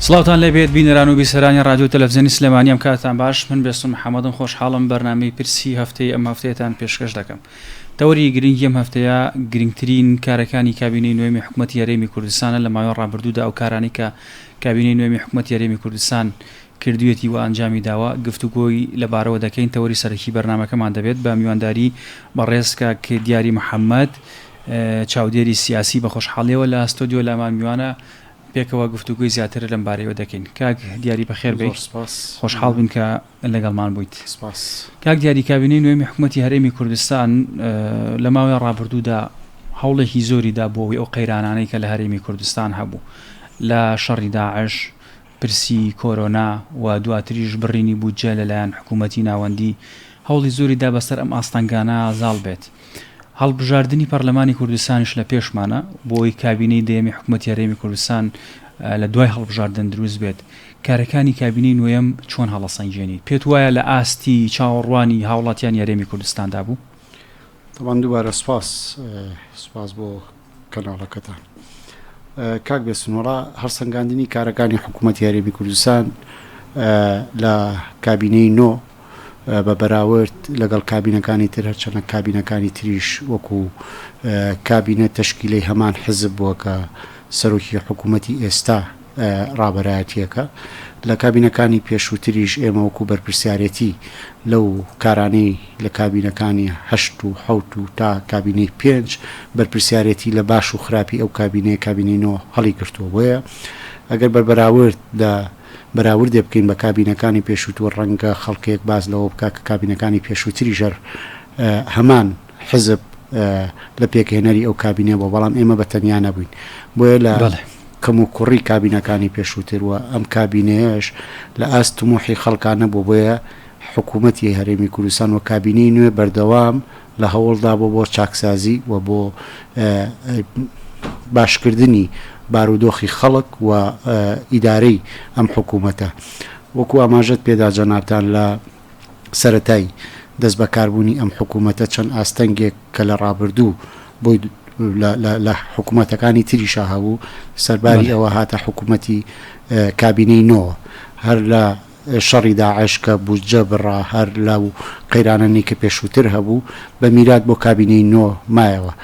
سڵاوتان لەبێت بینەران و بیسەرانی ڕادیۆ تەلەڤیزیۆنی سلێمانی ئەم کاتتان باش من بێستون محەممەدم خۆشحاڵم بەرنامەی پرسی هەفتەی ئەم هەفتەیەتان پێشکەش دەکەم. تەوەری گرنگی ئەم هەفتەیە گرنگترین کارەکانی کابینەی نوێمی حکوومەتی هەرێمی کوردستانە لە ماوەی ڕابردوودا ئەو کارانی کە کابینەی نوێمی حکوومەتی هەرێمی کوردستان کردوێتی و ئەنجامی داوە گفتوگۆی لەبارەوە دەکەین. تەوەری سەرەکی بەرنامەکەمان دەبێت بە میوانداری بەڕێزکە کە دیاری محەممەد چاودێری سیاسی بە خۆشحاڵیەوە لە ئەستۆدیۆ لامان میوانە پێکەوە گفتوگوی زیاتر لەم بارەیەوە دەکەین. کاک دیاری بەخێر بێت، خۆشحاڵ بین کە لەگەڵمان بوویت. کاک دیاری، کابینەی نوێمی حکوومەتی هەرێمی کوردستان لە ماوەی ڕابردوودا هەوڵێکی زۆریدا بۆەوەی ئەو قەیرانانەی کە لە هەرێمی کوردستان هەبوو لە شەڕی داعش، پرسی کۆرۆنا و دواتریش بڕینی بودجە لەلایەن حکوومەتی ناوەندی، هەوڵی زۆریدا بەسەر ئەم ئاستانگانە زاڵ بێت. هەڵبژاردننی پەرلەمانی کوردستانیش لە پێشمانە بۆی کابینەی دەیەمی حکوومەتی هەرێمی کوردستان لە دوای هەڵبژاردن دروست بێت. کارەکانی کابینەی نوێم چۆن هەڵەسەنگێنیت؟ پێت وایە لە ئاستی چاوەڕوانی هاوڵاتیان هەرێمی کوردستاندا بوو؟ طبعا دووبارە سپاس بۆ کەناڵەکەتان. کاک بێسنوڕا، هەڵسەنگاندنی کارەکانی حکوومەتی هەرێمی کوردستان لە کابینەی نۆ بە بەراورد لەگەڵ کابینەکانی تر هەرچەنە کابینەکانی تریش وەکو کابینە تەشکیلەی هەمان حزب بووە کە سەرۆکی حکوومەتی ئێستا ڕابەرایەتیەکە، لە کابینەکانی پێشووتریش ئێمە وەکو بەرپرسیارەتی لەو کارانەی لە کابینەکانی 8 و 7 و تا کابینەی 5 بەرپرسیارەتی لە باش و خراپی ئەو کابینەی نۆ هەڵی گرتووە. بۆیە ئەگەر بەراوردێ بکەین بە کابینەکانی پێشووتوە ڕەنگە خەڵکێک باز لەوە بکە کە کابینەکانی پێشووتری ژەر هەمان حزب لە پێکهێنەری ئەو کابینە بۆ، بەڵام ئێمە بە تەنیا نەبووین. بۆیە لە کەم و کوڕی کابینەکانی پێشووتروە ئەم کابینەیەش لە ئاست طموحی خەڵکانە بوو. بۆیە حکوومەتی هەرێمی کوردستان و کابینەی نوێ بەردەوام لە هەوڵدا بۆ چاکسازی و بۆ باشکردنی بارودۆخی خەڵک و ئیدارەی ئەم حکوومەتە. وەکو ئاماژەت پێدا جەنابتان لە سەرەتای دەست بەکاربوونی ئەم حکوومەتە چەند ئاستەنگێک کە لە ڕابردوو بۆی لە حکوومەتەکانی تریشا هەبوو، سەرباری ئەوە هاتە حکوومەتی کابینەی نۆ، هەر لە شەڕی داعش کە بودجە بڕا، هەر لەو قەیرانەی کە پێشووتر هەبوو بە میرات بۆ کابینەی نۆ مایەوە.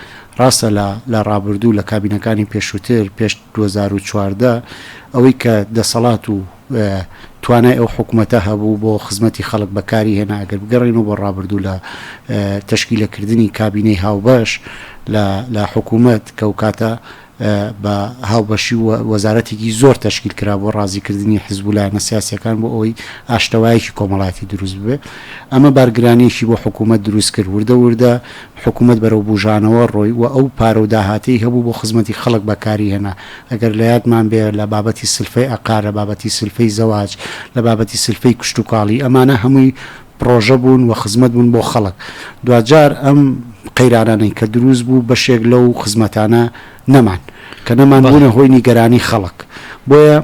ڕاستە لە ڕابردوو لە کابینەکانی پێشووتر پێش 2014 ئەوەی کە دەسەڵات و توانای ئەو حکوومەتە هەبوو بۆ خزمەتی خەڵک بەکاری هێنا. ئەگەر بگەڕێنەوە بۆ ڕابردوو لە تەشکیلەکردنی کابینەی هاوبەش لە حکوومەت کە و کاتە بە هاوبەشی وەزارەتێکی زۆر تەشکیل کرا بۆ ڕازیکردنی حیزبولایەنە سیاسیەکان بۆ ئەوەی ئاشتەوایەکی کۆمەڵایەتی دروست ببێ. ئەمە بارگرانیەکی بۆ حکوومەت دروست کرد. وردە حکوومەت بەرەو بوژانەوە ڕۆی و ئەو پارە و داهاتەی هەبوو بۆ خزمەتی خەڵک بەکاری هێنا. ئەگەر لە یادمان بێ لە بابەتی سلفەی ئەقار، لە بابەتی سلفەی زەواج، لە بابەتی سلفەی کشت و کاڵی، ئەمانە هەمووی پرۆژە بوون و خزمەت بوون بۆ خەڵک. دوجار ئەم قەیرانانەی کە دروست بوو بەشێک لەو خزمەتانە نەمان کە نەمانبوونە هۆی نیگەرانی خەڵک. بۆیە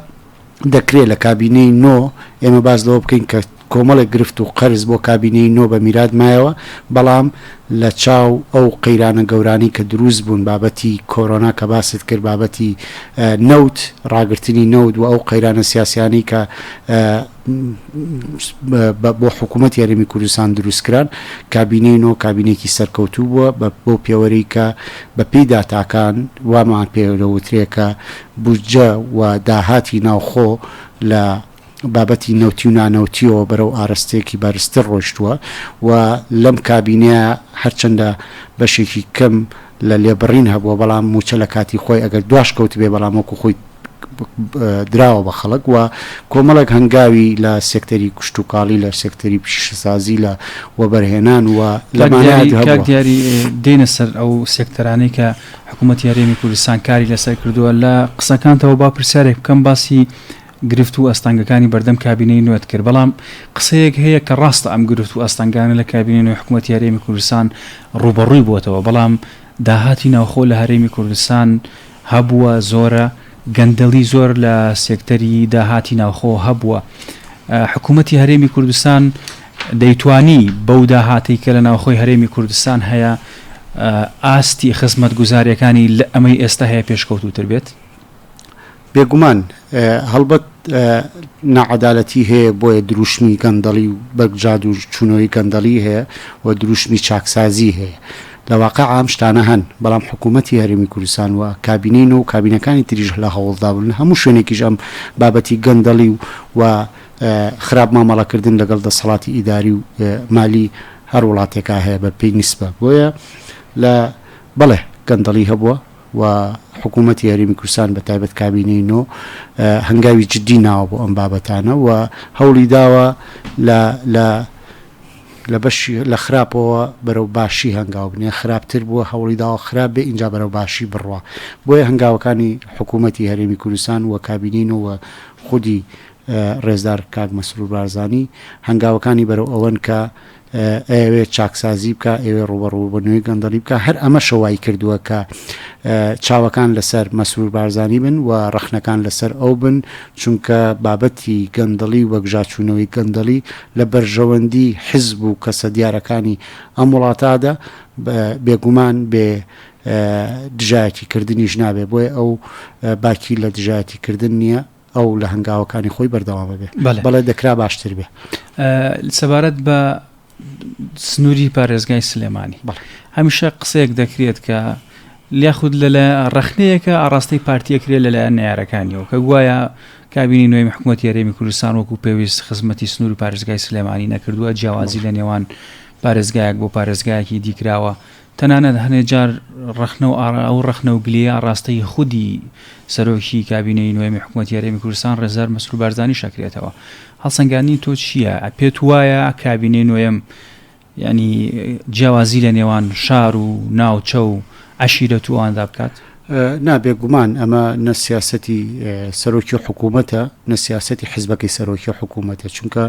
دەکرێت لە کابینەی نۆ ئێمە باز لەوە بکەین کە کۆمەڵێک گرفت و قەرز بۆ کابینەی نۆ بە میرات مایەوە، بەڵام لە چاو ئەو قەیرانە گەورانی کە دروست بوون، بابەتی کۆرۆنا کە باست کرد، بابەتی نەوت، ڕاگررتنی نەوت و ئەو قەیرانە سیاسیانی کە بۆ حکوومەتی هەرێمی کوردستان دروستکران، کابینەی نۆ کابینێکی سەرکەوتوو بووە بۆ پێوەری کە بە پێی داتاکان وامان پێوترێکە بودجە و داهاتی ناوخۆ لە بابەتی نەوتی و نانەوتیەوە بەرەو ئاراستەیەکی بەرزتر ڕۆیشتووە و لەم کابینەیە هەرچەندە بەشێکی کەم لە لێبڕین هەبووە، بەڵام موچە لە کاتی خۆی ئەگەر دوش کەوت بێ، بەڵام وەکو خۆی دراوە بە خەڵک و کۆمەڵک هەنگاوی لە سێکتەری کشت و کاڵی، لە سێکتەری پیشەسازی، لە وەبەرهێنان و لەمانات دیاری دێنە سەر ئەو سێکتەرانەی کە حکوومەتی هەرێمی کوردستان کاری لەسەر کردووە. لە قسەکانتەوە با پرسیارێک بکەم باسی گرفت و ئەستانگەکانی بەردەم کابینەی نوێت کرد، بەڵام قسەیەک هەیە کە ڕاستە ئەم گرفت و ئەستانگانە لە کابینەی نوێ حکوومەتی هەرێمی کوردستان ڕوبەڕووی بووەتەوە، بەڵام داهاتی ناوخۆ لە هەرێمی کوردستان هەبووە، زۆرە گەندەڵی زۆر لە سێکتەری داهاتی ناوخۆ هەبووە. حکوومەتی هەرێمی کوردستان دەیتوانی بەو داهاتی کە لە ناوخۆی هەرێمی کوردستان هەیە ئاستی خزمەت گوزاریەکانی لە ئەمەی ئێستا هەیە پێشکەوتوتر بێت؟ بێگومان هەڵبەت نەعەدالەتی هەیە بۆیە دروشمی گەندەڵی و بەرگجاد و چوونەوەی گەندەڵی هەیە و دروشمی چاکسازی هەیە لە واقع ئام شتانە هەن بەڵام حکوومەتی هەرێمی کوردستان و کابینین و کابینەکانی تریژ لە هەوڵدا بوون هەموو شوێنێکیش ئەم بابەتی گەندەڵی و خراپ مامەڵەکردن لەگەڵ دەسەڵاتی ئیداری و مالی هەر وڵاتێکا هەیە بە پێی نیسبە بۆیە لە بەڵێ گەندەڵی هەبووە و حکوومەتی هەرێمی کوردستان بە تایبەت کابینەی نۆ هەنگاوی جددی ناوە بۆ ئەم بابەتانە و هەوڵی داوە لە بەشی لە خراپەوە بەرەو باشی هەنگاو بنێ خراپتر بووە هەوڵی داوە خراپ بێ اینجا بەرەو باشی بڕوە بۆیە هەنگاوەکانی حکوومەتی هەرێمی کوردستان و کابینین و خودی ڕێزدار کاک مەسرور بارزانی هەنگاوەکانی بەرەو ئەوەن کە ئەوێ چاکسازی بکە ئێوێ ڕوبەڕووبوونەوەی گەندەڵی بکە هەر ئەمە شەوای کردووە کە چاوەکان لەسەر مەسرور بارزانی بن و ڕەخنەکان لەسەر ئەو بن چونکە بابەتی گەندەڵی وەکژاچوونەوەی گەندەڵی لە بەرژەوەندی حیزب و کەسە دیارەکانی ئەم وڵاتادا بێگومان بێ دژایەتیکردنیش نابێ بۆیە ئەو باکی لە دژایەتیکردن نییە ئەو لە هەنگاوەکانی خۆی بەردەوامە بێ بەڵێ دەکرا باشتر بێ سەبارەت بە سنووری پارێزگای سلێمانی هەمیشە قسەیەک دەکرێت کە لیاخود لە ڕەخنەیەکە ئاڕاستەی پارتیەکرێت لەلایەن نەیارەکانیەوە کە گوایە کابینی نوێی حکوومەتی هەرێمی کوردستان وەکو پێویست خزمەتی سنوور و پارێزگای سلێمانی نەکردووە جیاوازی لە نێوان پارێزگایەک بۆ پارێزگایەکی دیکراوە تەنانەت هەنێ جار ڕەخنە و ئەو ڕەخنە و گلیە ڕاستەی خودی سەرۆکی کابینەی نوێمی حکوومەتی هەرێمی کوردستان ڕێزدار مەسرور بارزانی شەکرێتەوە هەڵسەنگانی تۆ چییە پێت وایە کابینەی نوێم ینی جیاوازی لە نێوان شار و ناوچە و عەشیرەت و ئەواندا بکات نابێگومان ئەمە نە سیاسەتی سەرۆکی حکوومەتە نە سیاسەتی حیزبەکەی سەرۆکی حکوومەتە چونکە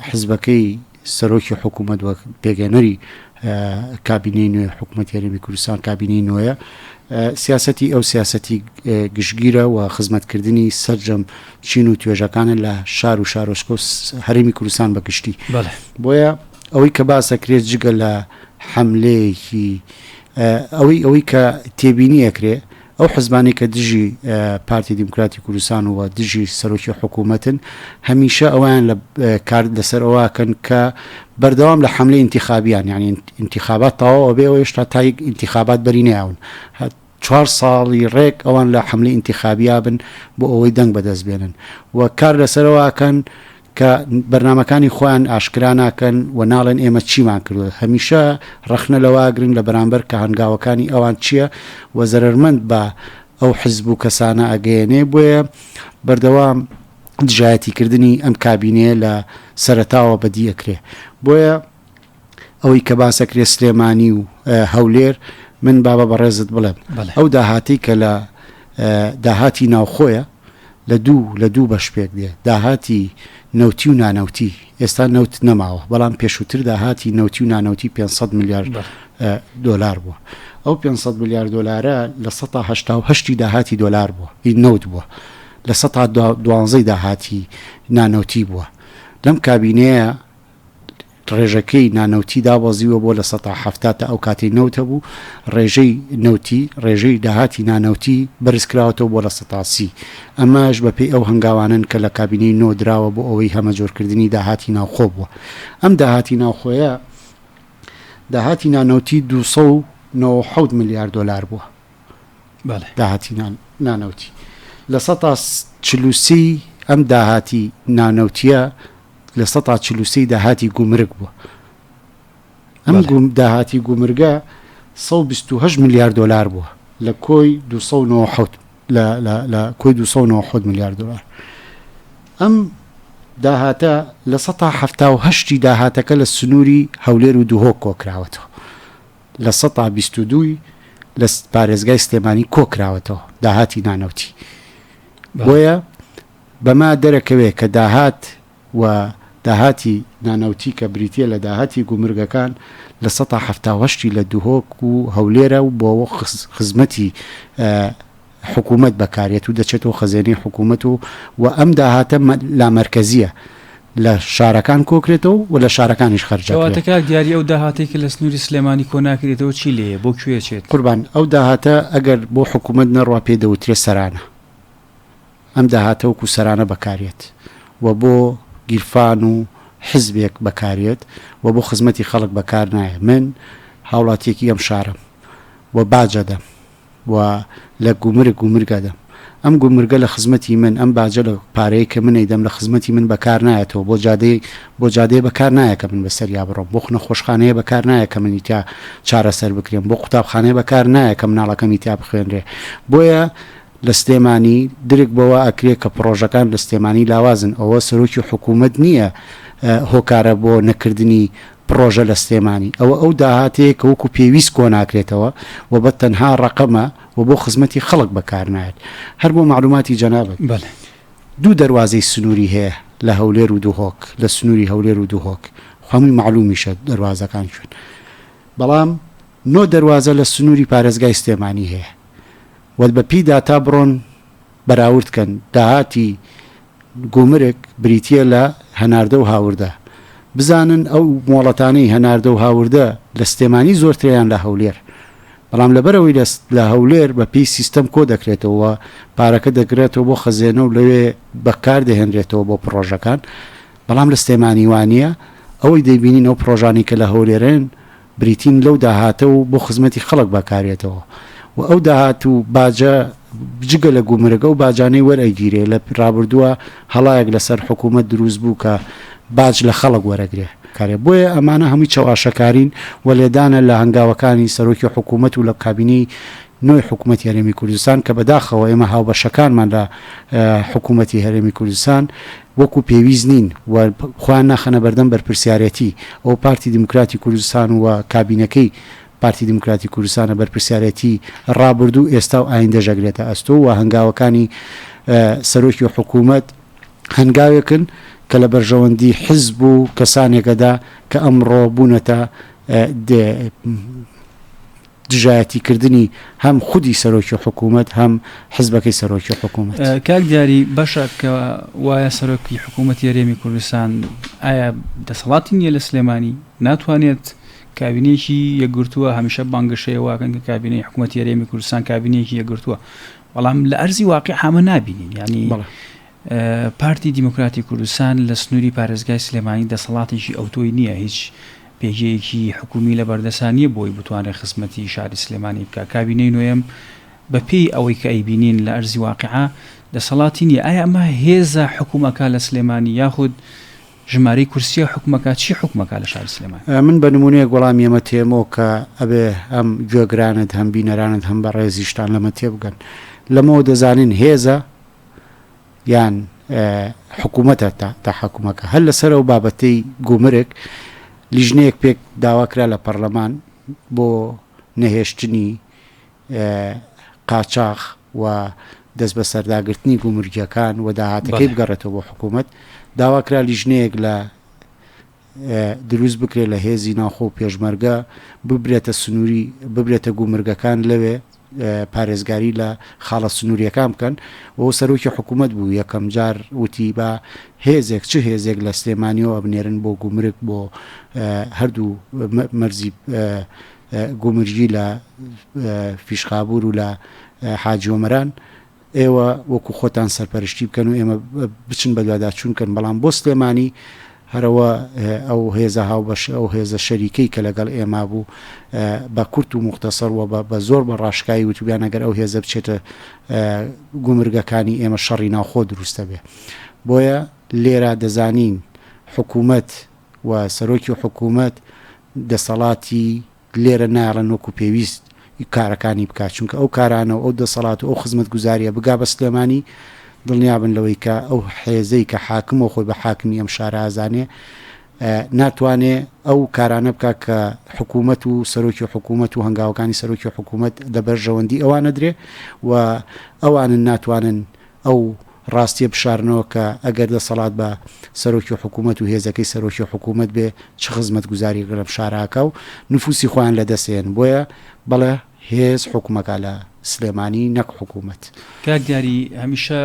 حیزبەکەی سەرۆکی حکوومەت وەک پێگەنەری کابینەی نوێ حکوومەتی هەرێمی کوردستان کابینەی نوێیە سیاسەتی ئەو سیاسەتی گشتگیرە و خزمەتکردنی سەرجەم چین و توێژەکانە لە شار و شارۆچکە هەرێمی کوردستان بەگشتی بۆیە ئەوەی کە باسەکرێت جگە لە حەملەیەکی ئەوەی کە تێبینی ئەکرێ ئەو حزبانی کە دژی پارتی دیموکراتی کوردستان و دژی سەرۆکی حکوومەتن هەمیشە ئەویان لە کار لەسەر ئەوواکەن کە بەردەوام لە حملەی انتخابیان یعنی انتخابات تەواوە بێ ئەوە هێشتا تای انتخابات بەری نەیاون 4 ساڵی ڕێک ئەوان لە حملەی انتخابیا بن بۆ ئەوەی دەنگ بەدەست بێنن و کار لەسەرەوەکەن کە بەرنمەکانی خۆیان ئاشکرا ناکەن و ناڵێن ئێمە چیمان کردو هەمیشە ڕەخنە لەواگرن لە بەرامبەر کە هەنگاوەکانی ئەوان چییە و زەرمەند بە ئەو حزب و کەسانە ئەگەیەنێ بۆیە بەردەوام دژایەتیکردنی ئەم کابینەیە لە سەرەتاوە بەدی ئەکرێ بۆیە ئەوەی کە باسەکرێ سلێمانی و هەولێر من بابە بەڕێزت بڵێم ئەو داهاتی کە لە داهاتی ناوخۆیە لە دوو بەش پێک دێ داهاتی نەوتی و نانەوتی ئێستا نەوت نەماوە بەڵام پێشووتر داهاتی نەوتی و نانەوتی 500 میلیارد دۆلار بووە ئەو 500 میلیارد دۆلارە لە 1970 داهاتی دۆلار بووە نەوت بووە لە 1912 داهاتی نانەوتی بووە لەم کابینەیە ڕێژەکەی نانەوتی دابەزیوە بۆ لە 1970 تا ئەو کاتی نەوتە بوو ڕێژەی نەوتی ڕێژەی داهاتی نانەوتی بەرزکراوەتەوە بۆ لە 1930 ئەمەش بەپێی ئەو هەنگاوانن کە لە کابینەی نۆ دراوە بۆ ئەوەی هەمەجۆرکردنی داهاتی ناوخۆ بووە ئەم داهاتی ناوخۆیە داهاتی نانەوتی 297 میلیارد دۆلار بووە داهاتی نانەوتی لە 1940 ئەم داهاتی نانەوتیە لە 1940 داهاتی گومرگ بووە ئەم داهاتی گومرگە 128 میلیارد دۆلار بووە لە کۆی 297 لە کۆی 297 میلیارد دۆلار ئەم داهاتە لە 1970 داهاتەکە لە سنووری هەولێر و دوهۆک کۆکراوەتەوە لە 1922 لە پارێزگای سلێمانی کۆکراوەتەوە داهاتی نانەوتی بۆیە بەما دەرەکەوێ کە داهات و داهاتی نانەوتی کە بریتە لە داهاتی گومرگەکان لە 1970 لە دوهۆک و هەولێرە و بۆ خزمەتی حکوومەت بەکارێت و دەچێتەوە خەزێنەی حکوومەت و ئەم داهاتە لامەرکەزیە لە شارەکان کۆکرێتەوە و لە شارەکانیش خەرجەکە دیاری ئەو داهاتی کە لە سنووری سلێمانی کۆ ناکرێتەوە چی لێیە بۆ کوێ چێت قوربان ئەو داهاتە ئەگەر بۆ حکوومەت نەڕوا پێ دەوترێ سەرانە ئەم داهاتەوەکو سەرانە بەکارێت و بۆ گیرفان و حزبێک بەکارێت و بۆ خزمەتی خەڵک بەکار نایە. من هاوڵاتیەکی ئەم شارم و باجەدەم و لە گومرگەدەم. ئەم گومرگە لە خزمەتی من، ئەم باجە لە پارەیە کە من ئەیدەم لە خزمەتی من بەکار نایەتەوە، بۆ جادەیە بەکار نایە کە من بەسەریا بڕۆم، بۆ نەخۆشخانەیە بەکار نایە کە من ئیتا چارەسەر بکرێم، بۆ قوتابخانەیە بەکار نایە کە مناڵەکەم ئیتا بخوێنرێ. بۆیە لە سلێمانی درک بەوە ئەکرێت کە پرۆژەکان لە سلێمانی لاوازن. ئەوە سەرۆکی حکوومەت نییە هۆکارە بۆ نەکردنی پرۆژە لە سلێمانی. ئەو داهاتەیە کە وەکو پێویست کۆ ناکرێتەوە و بە تەنها ڕقەمە و بۆ خزمەتی خەڵک بەکار نایێت. هەر بۆ معلوماتی جەنابەت، دوو دەواازەی سنووری هەیە لە هەولێر و دووهۆک، لە سنووری هەولێر و دووهۆک، هەمووی معلومیشە دەواازەکان شوێن. بەڵام 9 دەواازە لە سنووری پارێزگای سلێمانی هەیە و بە پیدا تا بڕۆن بەراوردکەن. داهاتی گومرگ بریتە لە هەناردە و هاوردە. بزانن ئەو مۆڵەتانەی هەناردە و هاوردە لە سلێمانی زۆرتریان لە هەولێر، بەڵام لەبەرەوەی لە هەولێر بە پێی سیستەم کۆ دەکرێتەوە، پارەکە دەگرێتەوە بۆ خەزێنە و لەوێ بەکار دەهێنرێتەوە بۆ پرۆژەکان. بەڵام لە سلێمانی وانە ئەوەی دەیبینین ئەو پرۆژانی کە لە هەولێرن بریتین لەو داهاتە و بۆ خزمەتی خەڵک بەکارێتەوە و ئەو داهات و باجە بجگە لە گومرگە و باجانەی وەرەگیرێ. لە ڕابردووە هەڵایەک لەسەر حکوومەت دروست بوو کە باج لە خەڵک وەرەگرێ کارێ. بۆیە ئەمانە هەمووی چاواشەکارین و لێدانە لە هەنگاوەکانی سەرۆکی حکوومەت و لە کابینەی نوێی حکوومەتی هەرێمی کوردستان کە بەداخەوە ئێمە هاوبەشەکانمان لە حکوومەتی هەرێمی کوردستان وەکو پێویست نین و خۆیان ناخەنە بەردەم بەرپرسیارەتی. ئەو پارتی دیموکراتی کوردستان و کابینەکەی پارتی دیموکراتی کوردستانە بەرپرسیارەتی ڕابردوو ئێستا و ئایندە ژەگرێتە ئەستۆ و هەنگاوەکانی سەرۆکی حکوومەت هەنگاوێکن کە لە بەرژەوەندی حزب و کەسانێکەدا کە ئەمڕۆ بوونەتە دژایەتیکردنی هەم خودی سەرۆکی حکوومەت هەم حزبەکەی سەرۆکی حکوومەت. کاک دیاری بەشە کە وایە سەرۆکی حکوومەتی هەرێمی کوردستان ئایا دەسەڵاتی نییە لە سلێمانی ناتوانێت کابینەیەکی یەکگرتووە هەمیشە بانگەشەیە واکەن کە کابینەی حکوومەتی هەرێمی کوردستان کابینەیەکی یەکگرتووە، بەڵام لە ئەرزی واقع هەمە نابینین. یعنی پارتی دیموکراتی کوردستان لە سنووری پارێزگای سلێمانی دەسەڵاتێکی ئەوتۆی نییە، هیچ پێگەیەکی حکومی لە بەردەسانیە بۆی بتوانێت خزمەتی شاری سلێمانی بکە. کابینەی نوێم بە پێی ئەوەی کە ئەیبینین لە ئەرزی واقعە دەسەڵاتی نییە. ئایا ئەمە هێزە حکوومەکە لە سلێمانی یاخود ژمارەی کورسیە حکوومەکە چی حکوومەکە لە شاری سلێمانی؟ من بە نمونەیە گوڵامی ئەمە تێمەوە کە ئەبێ هەم گوێگرانت هەم بینەرانت هەم بە ڕێزیشتان لەمە تێبگەن. لەمەوە دەزانین هێزە یان حکوومەتە تا حکوومەکە. هەر لەسەر ئەو بابەتەی گومرگ لیژنەیەک پێک داواکرا لە پەرلەمان بۆ نەهێشتنی قاچاق و دەست بە سەرداگرتنی گومرگیەکان و داهاتەکەی بگەڕێتەوە بۆ حکوومەت. داواکرا لیژنەیەک لە دروست بکرێت لە هێزی ناوخۆ و پێشمەرگە ببرێتە سنووری ببرێتە گومرگەکان لەوێ پارێزگاری لە خاڵە سنووریەکان بکەن و سەرۆکی حکوومەت بوو یەکەم جار وتی بە هێزێک چه هێزێک لە سلێمانیەوە بنێرن بۆ گومرگ بۆ هەردوو مەرزی گومرگی لە فیشخابور و لە حاجۆمەران ئێوە وەکو خۆتان سەرپەرشتی بکەن و ئێمە بچن بە دواداچوونکەن. بەڵام بۆ سلێمانی هەرەوە ئەو هێزە هاوبەش ئەو هێزە شەریکەی کە لەگەڵ ئێمە بوو بە کورت و مختصەرەوە بە زۆر بە ڕاشکایی وتوبیان ئەگەر ئەو هێزە بچێتە گومرگەکانی ئێمە شەڕی ناوخۆ دروستە بێ. بۆیە لێرە دەزانین حکوومەت و سەرۆکی حکوومەت دەسەڵاتی لێرە ناڵەن وەکو پێویست کارەکانی بکات، چونکە ئەو کارانە و ئەو دەسەڵات و ئەو خزمەت گوزاریە بگا بە سلێمانی دڵنیابن لەوەی کە ئەو حێزەی کە حاکم و خۆی بە حاکمی ئەم شارە ئازانێ ناتوانێت ئەو کارانە بکات کە حکوومەت و سەرۆکی حکوومەت و هەنگاوەکانی سەرۆکی حکوومەت لەبەرژەوەندی ئەوانە درێ و ئەوانن ناتوانن ئەو ڕاستیە بشارنەوە کە ئەگەر دەسەڵات بە سەرۆکی حکوومەت و هێزەکەی سەرۆکی حکوومەت بێ چ خزمەت گوزاری گەرم شاراکە و نفوسی خۆیان لەدەستێن. بۆیە بەڵێ هێز حکوومەکە لە سلێمانی نەک حکوومەت. کاک دیاری هەمیشە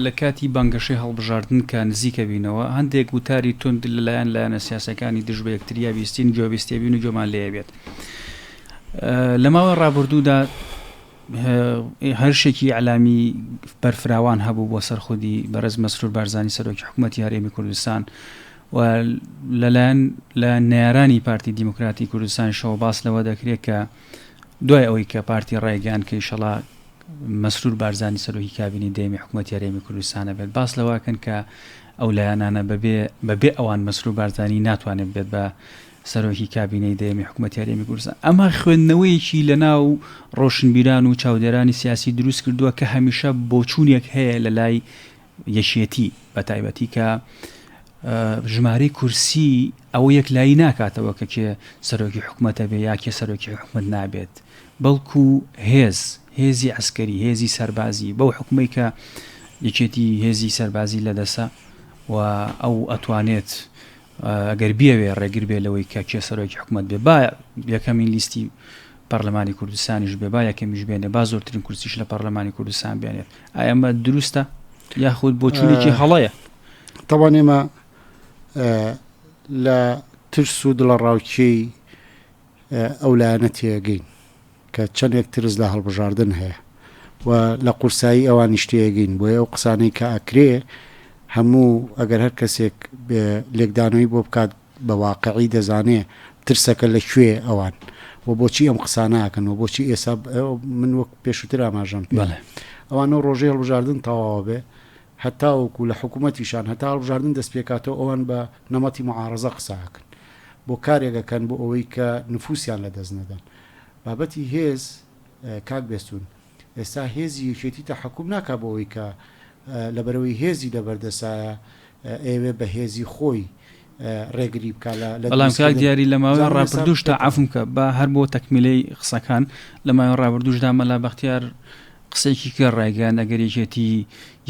لە کاتی بانگەشەی هەڵبژاردن کە نزیکە بینەوە هەندێک وتاری تند لەلایەن لایەنە سیاسەکانی دژ بە یەکتریا بیستین گوێبیستێ بین و گوێمان لێ بێت. لە ماوە ڕابردوودا هەرشێکی علامی بەرفراوان هەبوو بۆ سەرخودی بەرز مەسرور بارزانی سەرۆکی حکوومەتی هەرێمی کوردستان و لەلایەن لە نێرانی پارتی دیموکراتی کوردستان شەوە باس لەوە دەکرێت کە دوای ئەوەی کە پارتی ڕێگەیان کە ئینشەڵا مەسرور بارزانی سەرۆکی کابینی دەیەمی حکوومەتی هەرێمی کوردستانە بێت باس لەوەکەن کە ئەو لایەنانە بەبێ ئەوان مەسرور بارزانی ناتوانێت بێت بە سەرۆکی کابینەی دەیەمی حکوومەتی هەرێمی کوردستان. ئەمە خوێندنەوەیەکی لە ناو ڕۆشنبیران و چاودێرانی سیاسی دروست کردووە کە هەمیشە بۆچوونێک هەیە لە لای یەکێتی بە تایبەتی کە ژمارەی کورسی ئەوە یەک لای ناکاتەوە کە کێ سەرۆکی حکوومەتە بێ یا کێ سەرۆکی حکوومەت نابێت، بەڵکو هێزی عسکەری، هێزی سەربازی بەو حکومەی کە یەکێتی هێزی سەربازی لەدەسە و ئەو ئەتوانێت ئەگەر بیاوێ ڕێگر بێ لەوەی کە کێ سەرۆکی حکوومەت بێ با یەکەمین لیستی پەرلەمانی کوردستانیش بێ با یەکەمیش بێنێ با زۆرترین کورسیش لە پەرلەمانی کوردستان بێنێت. ئایا ئەمە دروستە یاخود بۆچوونێکی هەڵەیە؟ طبعاً ئێمە لە ترس و دڵە ڕاوکێی ئەو لایەنە تێگەین کە چەندێک ترس لە هەڵبژاردن هەیە و لە قورسایی ئەوانیش تێگەین بۆیە ئەو قسانەی کە ئەکرێ هەموو ئەگەر هەر کەسێک لێکدانەوەی بۆ بکات بە واقعی دەزانێ ترسەکە لەکوێ ئەوان و بۆچی ئەم قسانەکەن و بۆچی ئێستا من وەک پێشووتر ئاماژەم پێ ئەوانە ڕۆژەی هەڵبژاردن تەواوە بێ هەتا وەکو لە حکوومەتیشان هەتا هەڵبژاردن دەست پێکاتەوە ئەوان بە نەمەتی معارەزە قساکەن بۆ کارێکەکەن بۆ ئەوەی کە نفوسیان لە دەست نەدەن. بابەتی هێز کاک بێستون ئێستا هێزی یەکێتی تا حکوم ناکا بۆ ئەوەی کە لەبەرەوەی هێزی لەبەردەسایە ئێوێ بە هێزی خۆی ڕێگری بکە بەڵام کاک دیاری لە ماوەی ڕابردووشتا عەفوم کە بە هەر بۆ تەکمیلەی قسەکان لە ماوەی ڕابردووشدا مەلا بەختیار قسێکی کە ڕێگەیان ئەگەر یەکێتی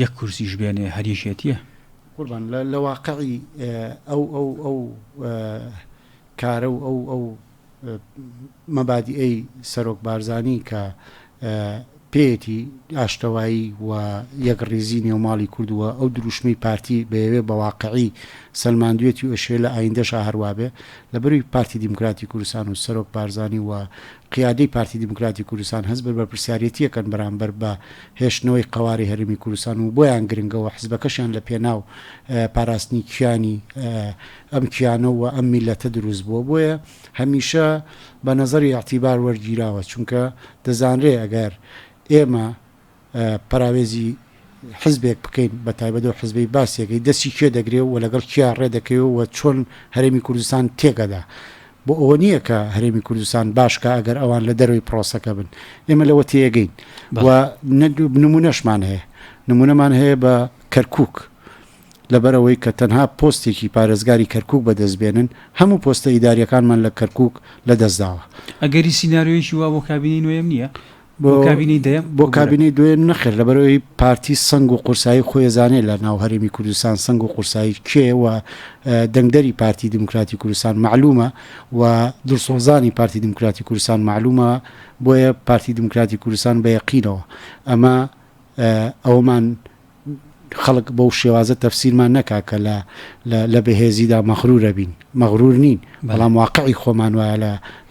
یەک کورسیش بێنێ هەر یەکێتیە قوربان لە واقعی ئەو کارە و ئەو مەبادیئەی سەرۆک بارزانی کە پێیەتی ئاشتەوایی و یەک ڕێزی نێوماڵی کردووە ئەو دروشمەی پارتی بەیەوێ بە واقعی سەلماندوێتی و ئەشێ لە ئایندەشا هەروابێ لە بەروی پارتی دیموکراتی کوردستان و سەرۆک بارزانی و قیادەی پارتی دیموکراتی کوردستان هەست بە پرسیارەتیەکەن بەرامبەر بە هێشتنەوەی قەواری هەرێمی کوردستان و بۆیان گرنگەوە حزبەکەشیان لە پێناو پاراستنی کیانی ئەم کیانەوە ئەم میلەتە دروست بووە بۆیە هەمیشە بە نەزەری اعتیبار وەرگیراوە چونکە دەزانرێ ئەگەر ئێمە پراوێزی حزبێک بکەین بە تایبەت و حزبی باسیەکەی دەستی کێ دەگرێت و لەگەڵ کیا ڕێدەکەوە چۆن هەرێمی کوردستان تێکەدا بۆ ئەوە نییە کە هەرێمی کوردستان باشکە ئەگەر ئەوان لە دەروی پرۆسەکە بن ئێمە لەوە تێگەین و نمونەشمان هەیە نمونەمان هەیە بە کەرکووک لەبەرەوەی کە تەنها پۆستێکی پارێزگاری کەرکووک بەدەستبێنن هەموو پۆستە ئیداریەکانمان لە کەرکووک لە دەستداوە. ئەگەری سینناریۆیشی وا بۆ کابینی نوێم نییە بۆ کابینەی دوێن نەخێر لەبەرەوەی پارتی سنگ و قورسایی خۆیزانێت لە ناو هەرێمی کوردستان سنگ و قورسایی کێوە دەنگدەری پارتی دیموکراتی کوردستان معلومە و دڵسۆزانی پارتی دیموکراتی کوردستان معلومە بۆیە پارتی دیموکراتی کوردستان بە یەقینەوە ئەمە ئەومان خەڵک بەو شێوازە تەفسیرمان نەکا کە لە بەهێزیدا مەغرورە بین مەغرور نین بەڵام واقعی خۆمان وایە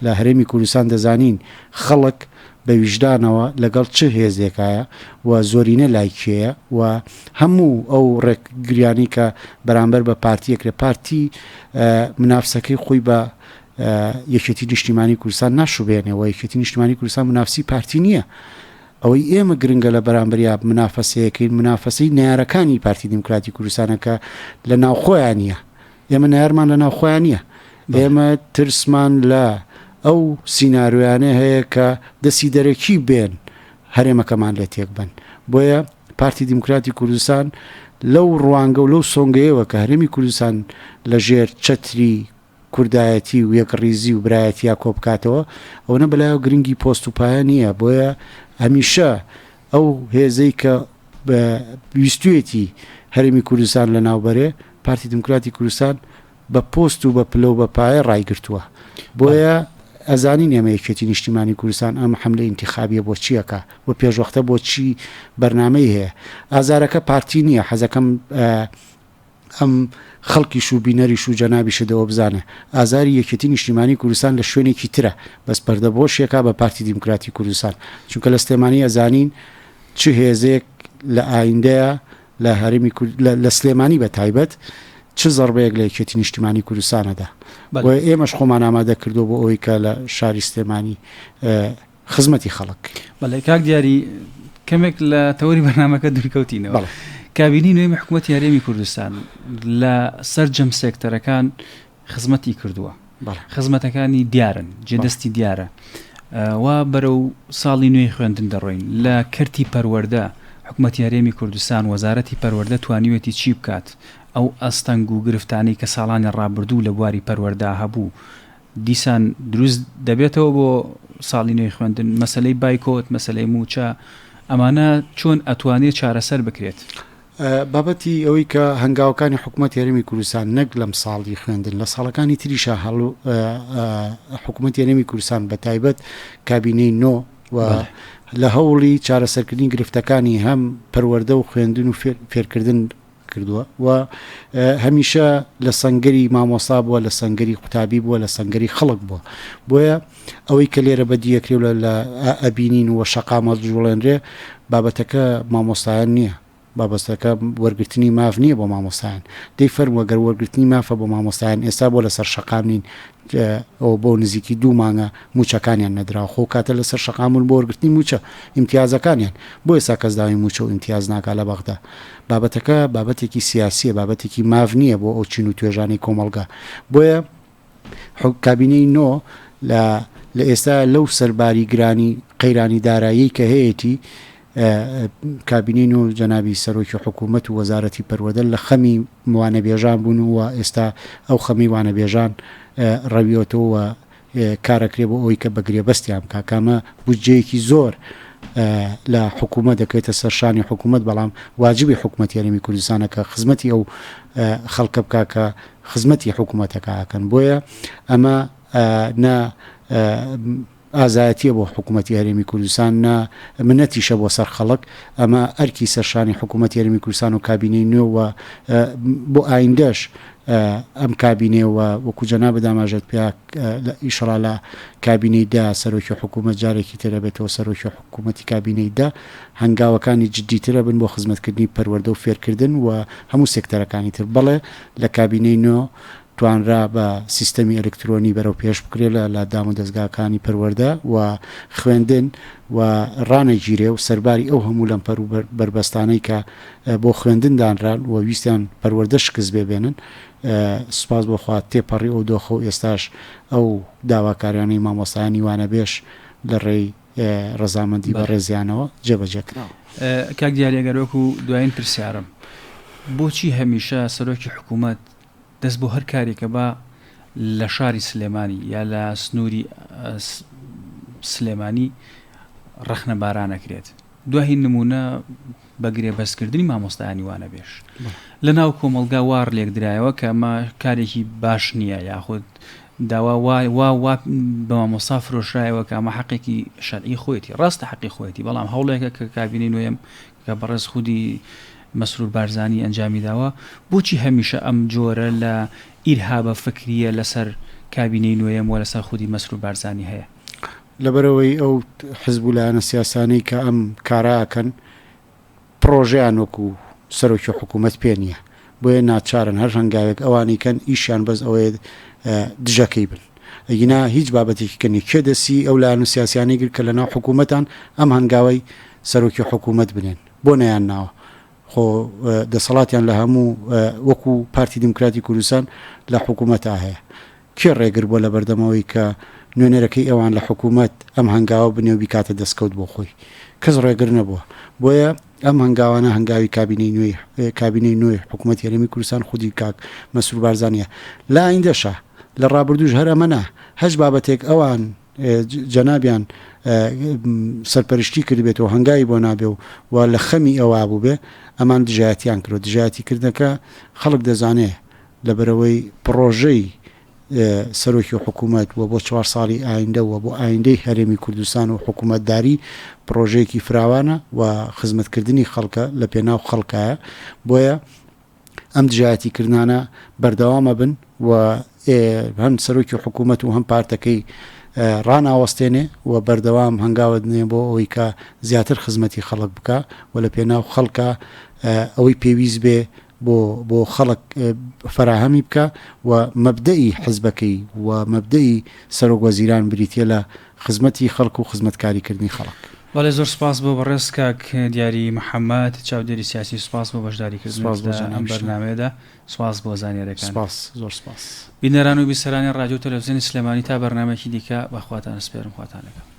لە هەرێمی کوردستان دەزانین خەڵک بە ویژدانەوە لەگەڵ چه هێزێکایە و زۆرینە لایکێیە و هەموو ئەو ڕێکگریانی کە بەرامبەر بە پارتیەکرێ پارتی منافسەکەی خۆی بە یەکێتی نیشتیمانی کوردستان ناشوبێنێەوە یەکێتی نیشتیمانی کوردستان منافسی پارتی نییە ئەوەی ئێمە گرنگە لە بەرامبەریا منافەسەیەکەین منافەسەی نارەکانی پارتی دیموکراتی کوردستانەکە لە ناوخۆیان نییە ئێمە نارمان لە ناوخۆیان نییە ئێمە ترسمان لە ئەو سینناریۆیانە هەیە کە دەسی دەرەکی بێن هەرێمەکەمان لێ تێک بن بۆیە پارتی دیموکراتی کوردستان لەو ڕوانگە و لەو سۆنگەیەوە کە هەرێمی کوردستان لە ژێر چەتری کوردایەتی و یەکڕیزی و برایەتیا کۆ بکاتەوە ئەوە بەلایەوە گرنگی پۆست و پایە نییە بۆیە هەمیشە ئەو هێزەی کە ویستوێتی هەرێمی کوردستان لە ناوبەرێ پارتی دیموکراتی کوردستان بە پۆست و بە پلە و بە پایە ڕایگرتووە بۆیە ئەزانی ئێمە یەکێتی نیشتیمانی کوردستان ئەم حملە ئینتیخابیە بۆ چیەکە بۆ پێشوەختە بۆ چی بەرنامەی هەیە ئازارەکە پارتی نییە حەزەکەم ئەم خەڵکی شوبینەریش و جەنابیشەوە بزانێ ئازاری یەکێتی نیشتیمانی کوردستان لە شوێنێکی ترە بەس پەردەبۆشێکا بە پارتی دیموکراتی کوردستان چونکە لە سلێمانی ئەزانین چ هێزێک لە ئایندەیە لە هەرێمی لە سلێمانی بە تایبەت چ زەربەیەک لە یەکێتی نیشتیمانی کوردستانەدا ئێمەش خۆمان ئامادە کردو بۆ ئەوەی کە لە شاری سلێمانی خزمەتی خەڵک بەڵێ کاک دیاری کەمێک لە تەوەری بەرنامەکە دوورکەوتینەوە کابینی نوێی حکوومەتی هەرێمی کوردستان لە سەرجەم سێکتەرەکان خزمەتی کردووە خزمەتەکانی دیارن جێدەستی دیارە وا بەرەو ساڵی نوێی خوێندن دەڕۆین لە کەرتی پەروەردە حکوومەتی هەرێمی کوردستان وەزارەتی پەروەردە توانیوێتی چی بکات ئەو ئەستەنگ و گرفتانەی کە ساڵانی ڕابردوو لە بواری پەروەردە هەبوو دیسان دروست دەبێتەوە بۆ ساڵی نوێی خوێندن مەسەلەی بایکۆت مەسەلەی موچە ئەمانە چۆن ئەتوانێت چارەسەر بکرێت بابەتی ئەوەی کە هەنگاوەکانی حکوومەت هەرێمی کوردستان نەک لەم ساڵی خوێندن لە ساڵەکانی تریشە هەڵ حکوومەت هەرێمی کوردستان بە تایبەت کابینەی نۆ و لە هەوڵی چارەسەرکردنی گرفتەکانی هەم پەروەردە و خوێندن و فێرکردن کردووە و هەمیشە لە سەنگەری مامۆستا بووە لە سەنگەری قوتابی بووە لە سەنگەری خەڵک بووە بۆیە ئەوەی کە لێرە بەدیەکرێ لە ئەبینین و شەقامەت جوڵێنرێ بابەتەکە مامۆستایان نییە بابەستەکە وەرگرتنی ماف نییە بۆ مامۆستایان دەی فەرموەگەر وەرگرتنی مافە بۆ مامۆستایان ئێستا بۆ لەسەر شەقامنین ئەو بۆ نزیکی 2 مانگە موچەکانیان نەدراوە خۆ کاتە لەسەر شەقامون بۆ وەرگرتنی موچە ئیمتیازەکانیان بۆ ئێستا کەس داوای موچە و ئیمتیاز ناکا لە بەغدا بابەتەکە بابەتێکی سیاسیە بابەتێکی ماف نییە بۆ ئەو چین و توێژانی کۆمەڵگا بۆیە کابینەی نۆ لە ئێستا لەو سەرباری گرانی قەیرانی دارایی کە هەیەی کابینین و جەنابی سەرۆکی حکوومەت و وەزارەتی پەروەردە لە خەمی موانەبێژان بوون و ئێستا ئەو خەمی وانەبێژان ڕەویۆتەوە کارەکرێ بۆ ئەوی کە بەگرێبەستیان کاکامە بودجەیەکی زۆر لە حکوومەت دەکەوێتە سەرشانی حکوومەت بەڵام واجبی حکوومەتی هەرێمی کوردستانە کە خزمەتی ئەو خەڵکە بکا کە خزمەتی حکوومەتەکەکەن بۆیە ئەمە ئازایەتیە بۆ حکوومەتی هەرێمی کوردستان منەتیشە بۆ سەر خەڵک ئەمە ئەرکی سەرشانی حکوومەتی هەرێمی کوردستان و کابینەی نوێوە بۆ ئایندەش ئەم کابینێەوە وەکو جەناب داماژێت پێ ئیشڕا لە کابینەیدا سەرۆکی حکوومەت جارێکی ترە بێتەوە سەرۆکی حکوومەتی کابینەیدا هەنگاوەکانی جددیترە بن بۆ خزمەتکردنی پەروەردە و فێرکردن و هەموو سێکتەرەکانی تر بەڵێ لە کابینەی نۆ توانرا بە سیستەمی ئەلکترۆنی بەرەو پێش بکرێت لە دام و دەستگاکانی پەروەردە و خوێندن و ڕانەگیرێ و سەرباری ئەو هەموو لەم پەر و بربەستانەی کە بۆ خوێندندانران و ویستیان پەروەردە شکست بێبێنن سوپاس بۆخوا تێپەڕی ئەو دۆخە و ئێستاش ئەو داواکاریانەی مامۆستایانی وانەبێش لە ڕێی ڕەزامەندی بە ڕێزیانەوە جێبەجێکراوە. کاک دیاریەگەرۆک و دوایین پرسیارم بۆچی هەمیشە سەرۆکی حکوومەت دەست بۆ هەر کارێکە بە لە شاری سلێمانی یا لە سنووری سلێمانی ڕەخنە بارانەکرێت دوای نمونە بەگرێ بەسکردنی مامۆستایانی وانەبێش لە ناو کۆمەلگا وار لێک درایەوە کە ئەمە کارێکی باش نییە یاخود داوا وا بە مامۆستا فرۆشرایەوە کە ئەمە حەقێکی شەرعی خۆیەتی ڕاستە حەقی خۆیەتی بەڵام هەوڵێکە کە کابینەی نوێم کە بەڕێز خودی مەسرور بارزانی ئەنجامی داوە بۆچی هەمیشە ئەم جۆرە لە ئیرهابە فکریە لەسەر کابینەی نوێم و لەسەر خودی مەسرور بارزانی هەیە لەبەرەوەی ئەو حزب و لایەنە سیاسانەی کە ئەم کاراکەن پرۆژیان وەکو سەرۆکی حکوومەت پێ نییە بۆیە ناچارن هەر هەنگاوێک ئەوانی کەن ئیشیان بەس ئەوەیە دژەکەی بن ئەگینا هیچ بابەتێکی کەنی کێ دەسی ئەو لایەن سیاسیانەی گر کە لە ناو حکوومەتان ئەم هەنگاوەی سەرۆکی حکوومەت بنێن بۆ نەیان ناوە خۆ دەسەڵاتیان لە هەموو وەکو پارتی دیموکراتی کوردستان لە حکوومەتا هەیە کێ ڕێگر بۆ لە بەردەمەوەی کە نوێنەرەکەی ئەوان لە حکوومەت ئەم هەنگاوە بنێ و بیکاتە دەستکەوت بۆ خۆی کەس ڕێگر نەبووە بۆیە ئەم هەنگاوانە هەنگاوی کابینەی نوێی حکوومەتی هەرێمی کوردستان خودی کاک مەسرور بارزانیە لا ئایندەشە لە ڕابردووش هەر ئەمەنا هەچ بابەتێک ئەوان جەنابیان سەرپەرشتی کردبێتەوە هەنگاوی بۆ نابێ و لە خەمی ئەوە بوو بێ ئەمان دژایەتیان کرد دژایەتی کردنەکە خەڵک دەزانێ لەبەرەوەی پرۆژەی سەرۆکی حکوومەت و بۆ 4 ساڵی ئایندەوە بۆ ئایندەی هەرێمی کوردستان و حکوومەتداری پرۆژەیەکی فراوانە و خزمەتکردنی خەڵکە لە پێناو خەڵکایە بۆیە ئەم دژایەتیکردانە بەردەوامە بن و هەم سەرۆکی حکوومەت و هەم پارتەکەی ڕاناوەستێنێ و بەردەوام هەنگاوە دنێ بۆ ئەوەی کە زیاتر خزمەتی خەڵک بکە و لە پێناو خەڵکە ئەوەی پێویست بێ بۆ خەڵک فراهەمی بکە و مەبدەئی حزبەکەی و مەبدەئی سەرۆک وەزیران بریتە لە خزمەتی خەڵک و خزمەتکاریکردنی خەڵک. وڵێ زۆر سپاس بۆ بەڕێز کاک دیاری محەممەد چاودێری سیاسی سپاس بۆ بەشداریکردن ئەم بەرنامەیەدا سپاس بۆ زانیارەکان زۆر سپاس بینەران و بیسەرانی ڕادیۆ تەلەڤیزیۆنی سلێمانی تا بەرنامەیەکی دیکە بەخواتان سپێرم خواتانەکە.